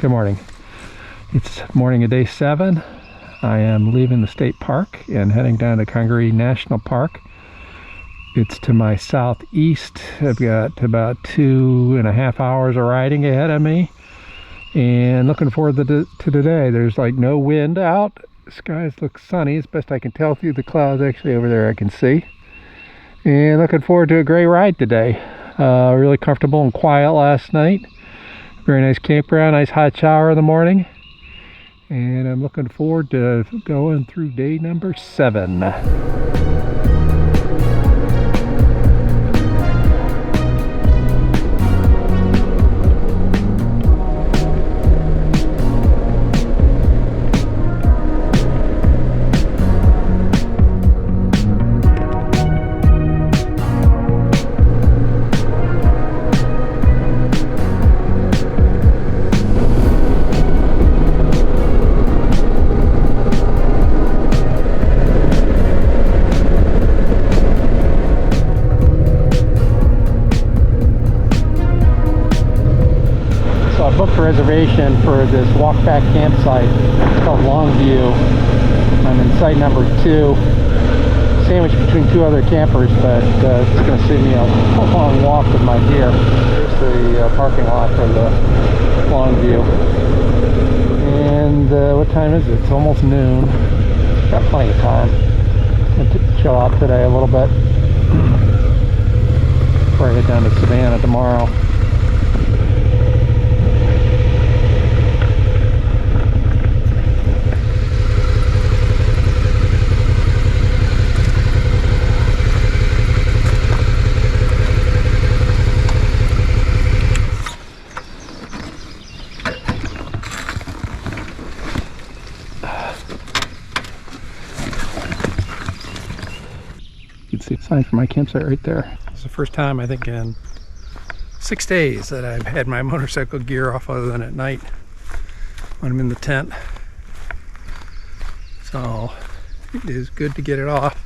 Good morning. It's morning of day 7. I am leaving the state park and heading down to Congaree National Park. It's to my southeast. I've got about 2.5 hours of riding ahead of me, and looking forward to today. There's like no wind out. The skies look sunny as best I can tell through the clouds. Actually over there I can see. And looking forward to a great ride today. Really comfortable and quiet last night. Very nice campground, nice hot shower in the morning. And I'm looking forward to going through day number 7. Reservation for this walk-back campsite. It's called Longview. I'm in site number 2, sandwiched between 2 other campers, but it's going to save me a long walk with my gear. Here's the parking lot for the Longview. And what time is it? It's almost noon. Got plenty of time. I'm going to chill out today a little bit before I head down to Savannah tomorrow. You can see the sign for my campsite right there. It's the first time, I think, in 6 days that I've had my motorcycle gear off other than at night when I'm in the tent. So it is good to get it off.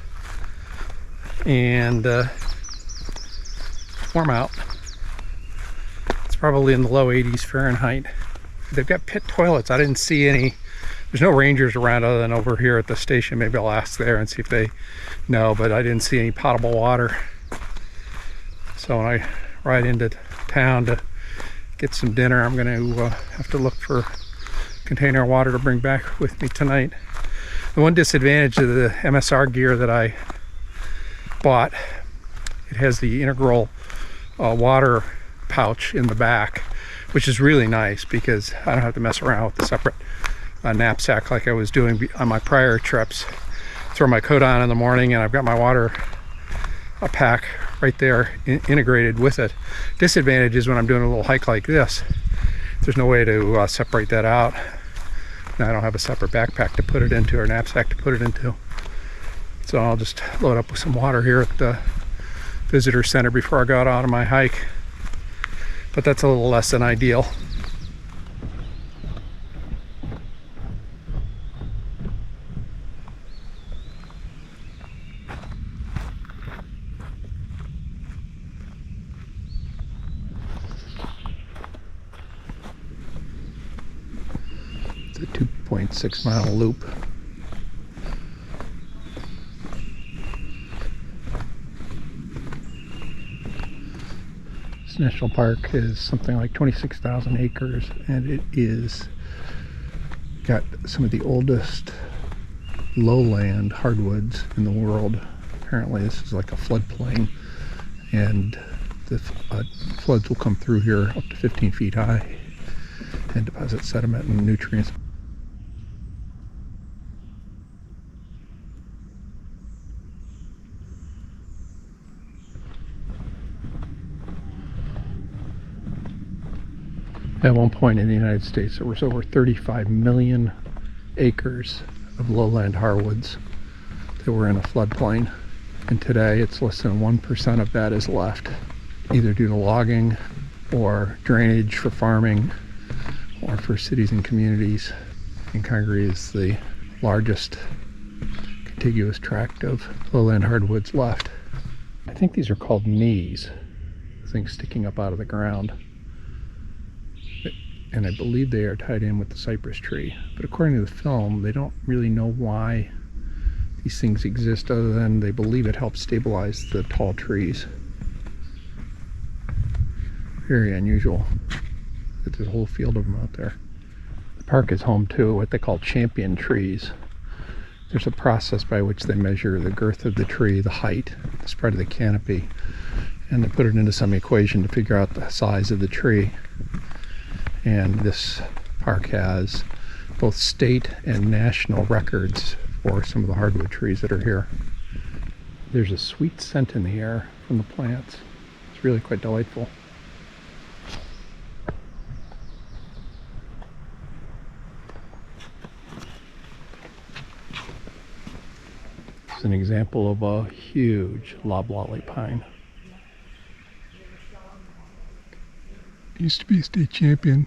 And warm out. It's probably in the low 80s Fahrenheit. They've got pit toilets. I didn't see any. There's no rangers around other than over here at the station. Maybe I'll ask there and see if they know, but I didn't see any potable water. So when I ride into town to get some dinner, I'm going to have to look for a container of water to bring back with me tonight. The one disadvantage of the MSR gear that I bought, it has the integral water pouch in the back, which is really nice because I don't have to mess around with the separate knapsack like I was doing on my prior trips. Throw my coat on in the morning and I've got my water pack right there integrated with it. Disadvantage is when I'm doing a little hike like this, there's no way to separate that out. And I don't have a separate backpack to put it into or knapsack to put it into. So I'll just load up with some water here at the visitor center before I go out on my hike. But that's a little less than ideal. It's a 2.6 mile loop. This national park is something like 26,000 acres, and it is got some of the oldest lowland hardwoods in the world. Apparently this is like a floodplain, and the floods will come through here up to 15 feet high and deposit sediment and nutrients. At one point in the United States, there was over 35 million acres of lowland hardwoods that were in a floodplain. And today, it's less than 1% of that is left, either due to logging or drainage for farming or for cities and communities. And Congaree is the largest contiguous tract of lowland hardwoods left. I think these are called knees, things sticking up out of the ground. and I believe they are tied in with the cypress tree. But according to the film, they don't really know why these things exist other than they believe it helps stabilize the tall trees. Very unusual that there's a whole field of them out there. The park is home to what they call champion trees. There's a process by which they measure the girth of the tree, the height, the spread of the canopy, and they put it into some equation to figure out the size of the tree. And this park has both state and national records for some of the hardwood trees that are here. There's a sweet scent in the air from the plants. It's really quite delightful. This is an example of a huge loblolly pine. Used to be a state champion.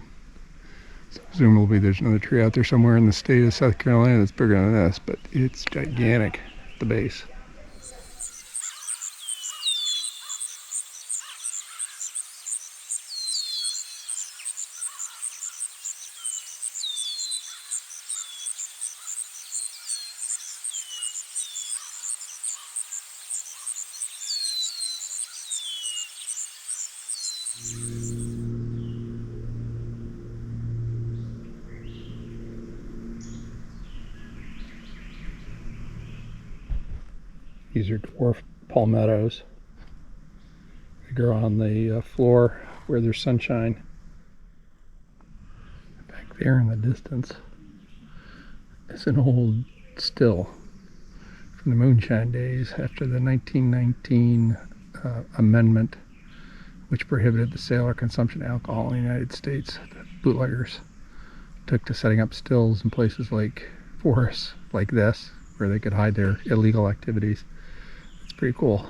So presumably there's another tree out there somewhere in the state of South Carolina that's bigger than this, but it's gigantic at the base. These are dwarf palmettos. They grow on the floor where there's sunshine. Back there in the distance is an old still from the moonshine days after the 1919 amendment, which prohibited the sale or consumption of alcohol in the United States. The bootleggers took to setting up stills in places like forests like this, where they could hide their illegal activities. It's pretty cool.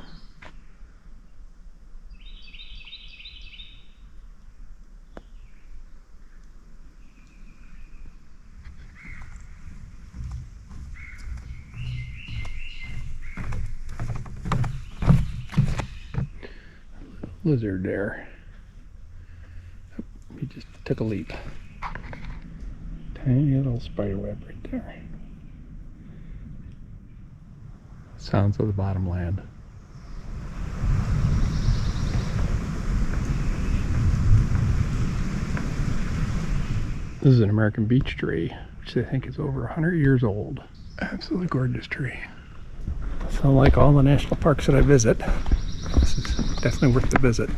Lizard there. He just took a leap. Tiny little spider web right there. Sounds of the bottom land. This is an American beech tree, which they think is over 100 years old. Absolutely gorgeous tree. So like all the national parks that I visit, this is definitely worth the visit. I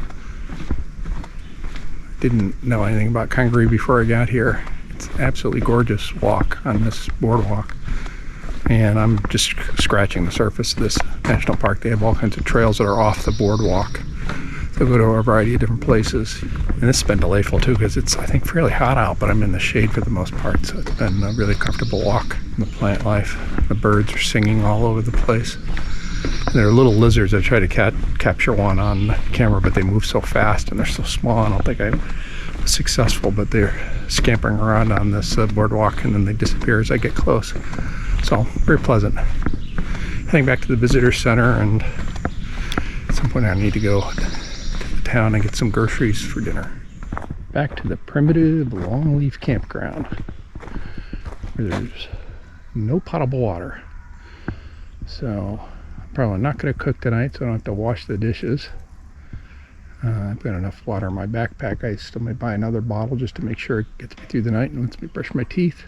didn't know anything about Congaree before I got here. It's an absolutely gorgeous walk on this boardwalk. And I'm just scratching the surface of this national park. They have all kinds of trails that are off the boardwalk. They'll go to a variety of different places. And this has been delightful too, because it's, I think, fairly hot out, but I'm in the shade for the most part. So it's been a really comfortable walk in the plant life. The birds are singing all over the place. And there are little lizards. I tried to capture one on camera, but they move so fast and they're so small. I don't think I was successful, but they're scampering around on this boardwalk and then they disappear as I get close. So, very pleasant. Heading back to the visitor center, and at some point I need to go to the town and get some groceries for dinner. Back to the primitive longleaf campground, where there's no potable water. So, I'm probably not going to cook tonight, so I don't have to wash the dishes. I've got enough water in my backpack. I still may buy another bottle just to make sure it gets me through the night and lets me brush my teeth.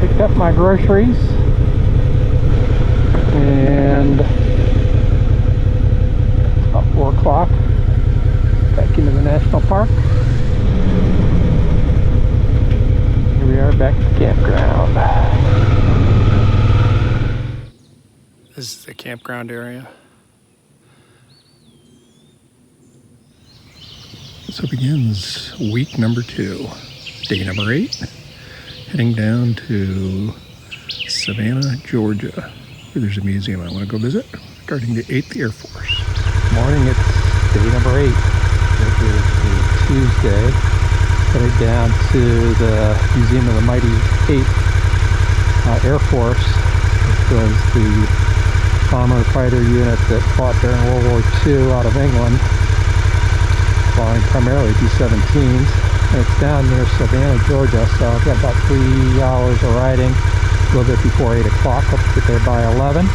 Picked up my groceries and it's about 4 o'clock. Back into the national park. Here we are back at the campground. This is the campground area. So begins week number 2, day number 8. Heading down to Savannah, Georgia, where there's a museum I want to go visit regarding the 8th Air Force. Morning, it's day number 8. It is a Tuesday. Headed down to the Museum of the Mighty 8th Air Force, which was the bomber fighter unit that fought during World War II out of England, flying primarily B-17s. It's down near Savannah, Georgia, so I've got about 3 hours of riding, a little bit before 8 o'clock. Hope to get there by 11.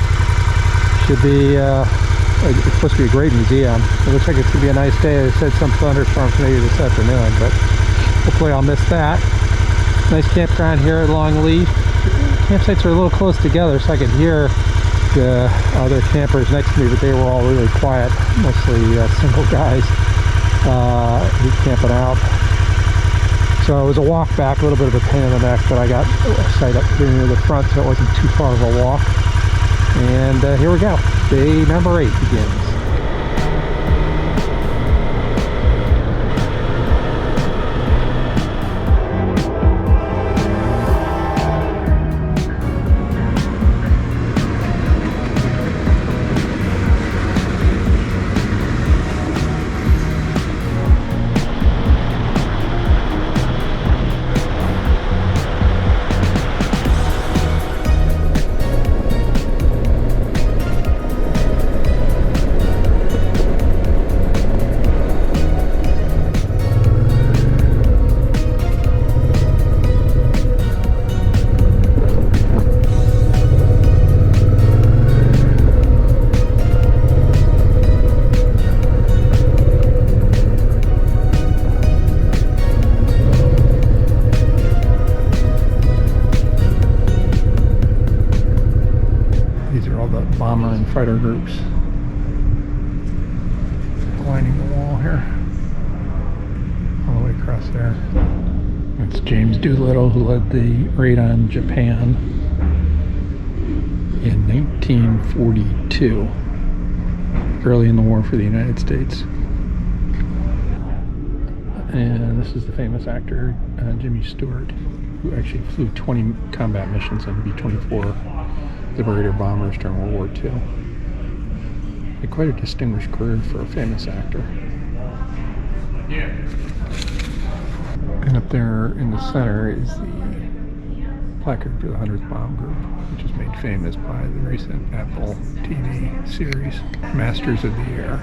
Should be, it's supposed to be a great museum. It looks like it's going to be a nice day. They said some thunderstorms maybe this afternoon, but hopefully I'll miss that. Nice campground here at Longleaf. Campsites are a little close together, so I could hear the other campers next to me, but they were all really quiet, mostly single guys who's camping out. So it was a walk back, a little bit of a pain in the neck, but I got a site up here near the front, so it wasn't too far of a walk. And here we go. Day number 8 begins. Bomber and fighter groups lining the wall here, all the way across there. That's James Doolittle, who led the raid on Japan in 1942, early in the war for the United States. And this is the famous actor Jimmy Stewart, who actually flew 20 combat missions on B-24 Liberator bombers during World War II. Had quite a distinguished career for a famous actor. Yeah. And up there in the center is the placard for the 100th Bomb Group, which is made famous by the recent Apple TV series, Masters of the Air.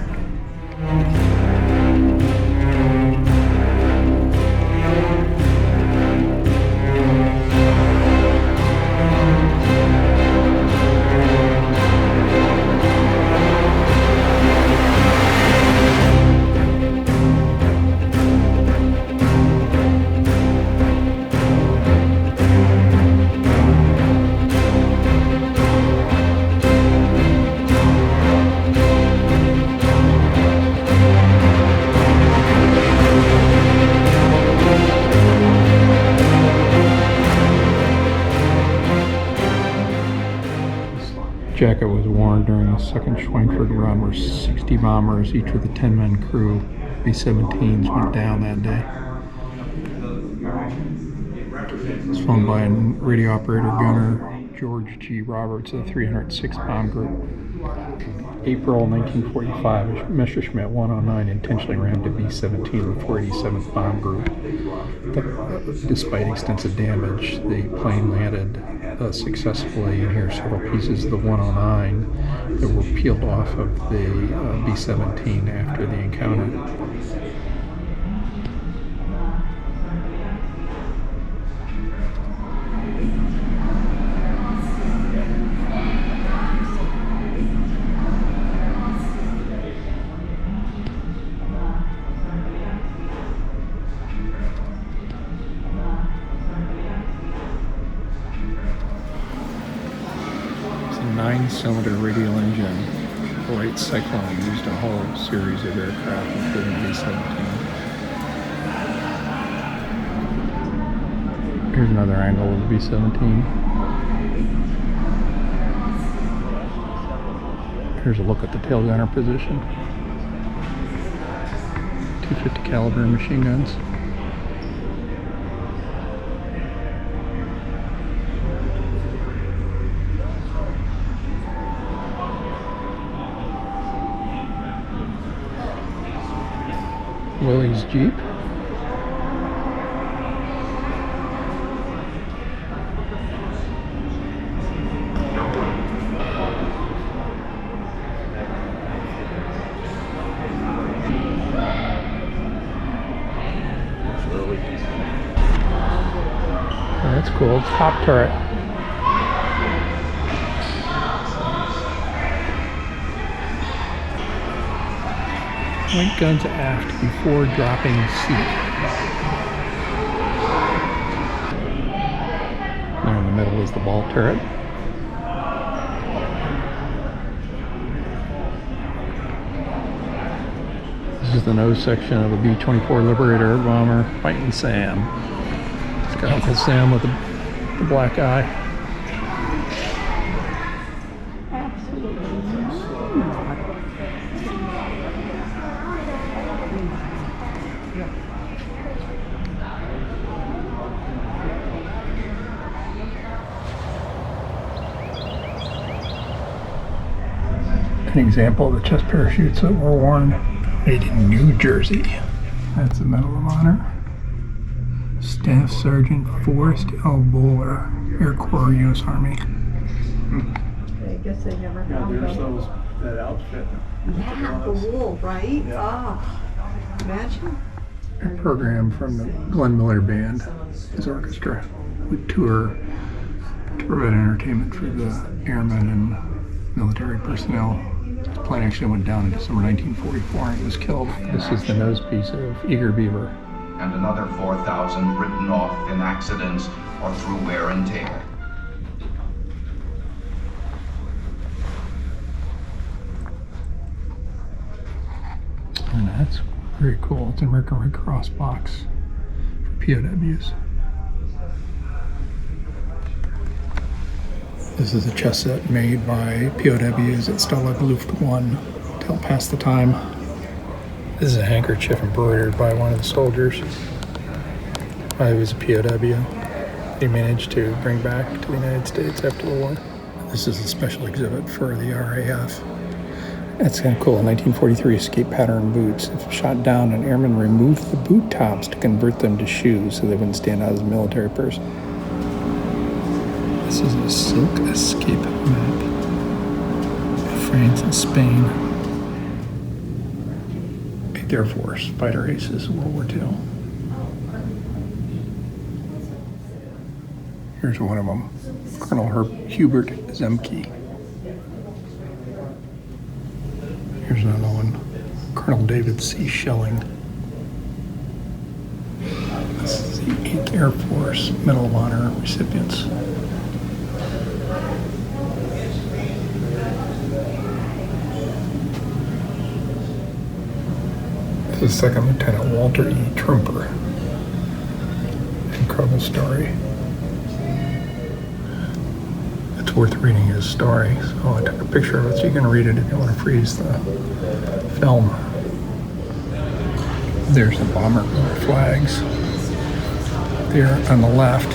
Jacket was worn during the second Schweinfurt run, where 60 bombers, each with a 10-man crew, B-17s, went down that day. It was flown by a radio operator gunner, George G. Roberts of the 306th Bomb Group. April 1945, Messerschmitt 109 intentionally rammed a B-17 with 487th Bomb Group. Despite extensive damage, the plane landed successfully, and here are several pieces of the 109 that were peeled off of the B-17 after the encounter. It's a 9-cylinder radial engine. Wright Cyclone used a whole series of aircraft, including B-17. Here's another angle of the B-17. Here's a look at the tail gunner position. 250 caliber machine guns. Willie's Jeep. Oh, that's cool. It's top turret. Point guns aft before dropping seat. There in the middle is the ball turret. This is the nose section of the B-24 Liberator bomber fighting Sam. It's got Uncle Sam with the black eye. An example of the chest parachutes that were worn, made in New Jersey. That's the Medal of Honor. Staff Sergeant Forrest L. Bowler, Air Corps, U.S. Army. I guess they never found There's them. that outfit. Yeah, the wool, right? Yeah. Oh, imagine. A program from the Glenn Miller Band, his orchestra, would tour to provide entertainment for the airmen and military personnel. The plane actually went down in December 1944 and was killed. This is the nose piece of Eager Beaver. And another 4,000 written off in accidents or through wear and tear. And that's very cool. It's an American Red Cross box for POWs. This is a chess set made by POWs at Stalag Luft 1 to help pass the time. This is a handkerchief embroidered by one of the soldiers. He was a POW. He managed to bring back to the United States after the war. This is a special exhibit for the RAF. That's kind of cool. 1943 escape pattern boots. If shot down, an airman removed the boot tops to convert them to shoes so they wouldn't stand out as a military person. This is a silk escape map of France and Spain. 8th Air Force fighter aces, World War II. Here's one of them, Colonel Hubert Zemke. Here's another one, Colonel David C. Schelling. This is the 8th Air Force Medal of Honor recipients. This is Second Lieutenant Walter E. Trumper. Incredible story. It's worth reading his story. So I took a picture of it so you can read it if you want to freeze the film. There's the bomber flags. There on the left,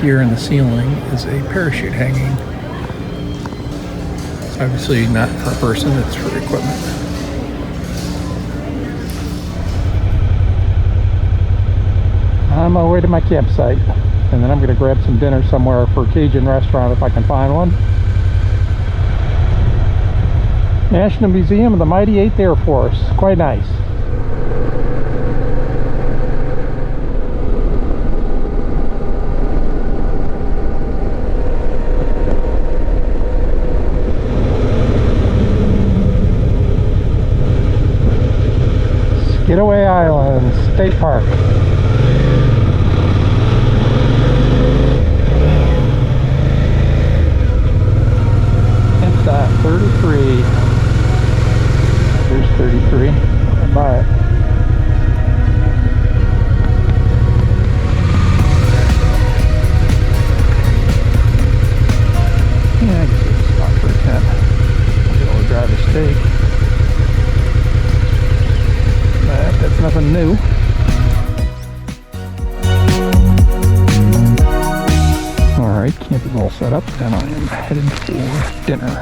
here in the ceiling, is a parachute hanging. It's obviously not for a person, it's for equipment. On my way to my campsite, and then I'm going to grab some dinner somewhere for a Cajun restaurant if I can find one. National Museum of the Mighty 8th Air Force. Quite nice. Skidaway Island State Park. It's 33. There's 33. I'll buy it. Yeah, I guess it's a spot for a tent. I'll be able to drive a stake. That's nothing new. Alright, camp is all set up, and I am headed for dinner.